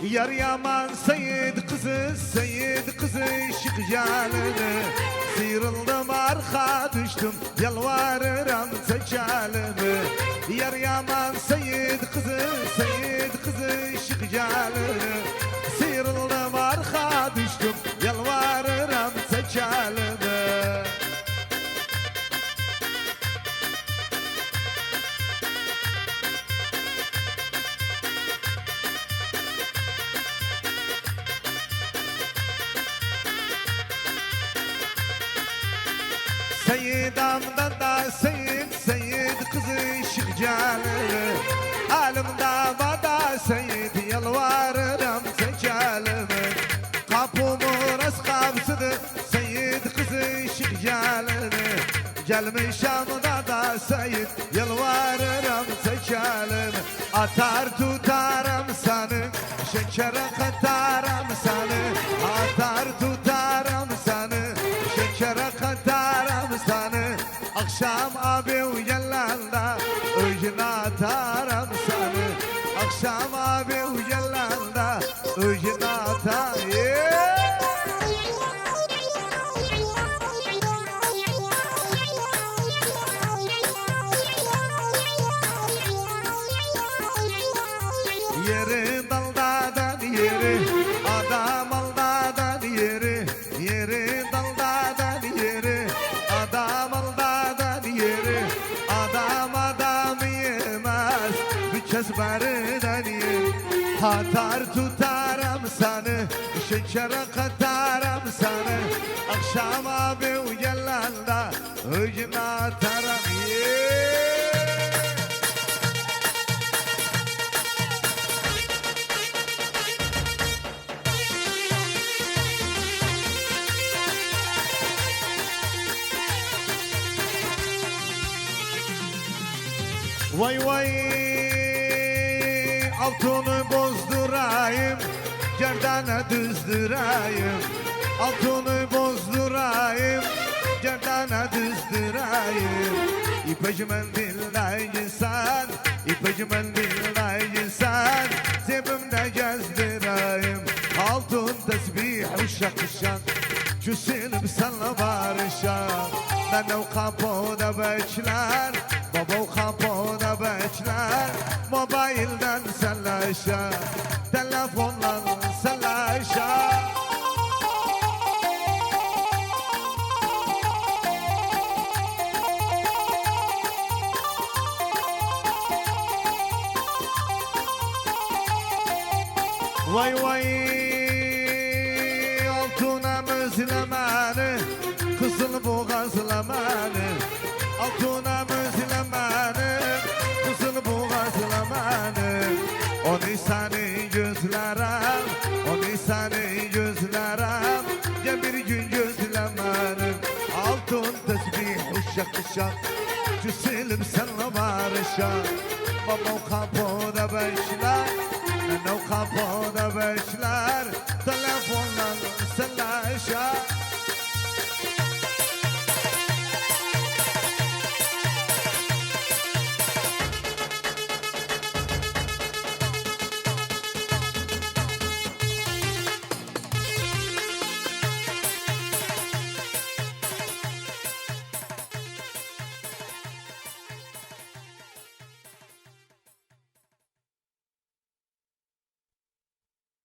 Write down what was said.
Yar yaman Seyit kızı şık canını. Sıyrıldım arka düştüm, yalvarırım tecelimi. Yar yaman Seyit kızı şık canını. Sıyrıldım arka düştüm, yalvarırım tecelimi. Seyidamdan da Seyit kızı şık canını. Alimda vada Seyit yalvarırım tecelimi. Kapımı rast kapsıdı Seyit kızı şık canını. Gelmişim da Seyit yalvarırım tecelimi. Atar tutarım seni, şekere katarım seni. Atar tutarım seni, şekere katarım seni. Akşam abi uyananda öğüne atarım seni. Akşam abi uyananda öğüne atarım. Yeri daldadan yeri, adam aldadan yeri. Yeri daldadan yeri, adam aldadan yeri. Adam yemez, bir kez beriden yer. Atar tutarım seni, şekere katarım seni. Akşam abi uyananda öğüne atarım. Vay vay altını bozdurayım, gerdana düzdürayım. Altını bozdurayım, gerdana düzdürayim. İpeci mendille insan, İpeci mendille insan. Cebimde gezdirayım, altın tesbih uşak uşak. Cüsünüm senle barışak. Ben o kapıda bekler, baba o kapıda bekler. Mobilden selleşer, telefonla selleşer. Vay vay altına müzlemeni, kızıl boğazlameni. Altına müzlemeni, kızıl boğazlameni. Onu seni gözlerim, onu seni gözlerim. Ya bir gün gözlemenim. Altın tesbih uşak uşak, cüselim senle barışak. Baba kapıda bekler,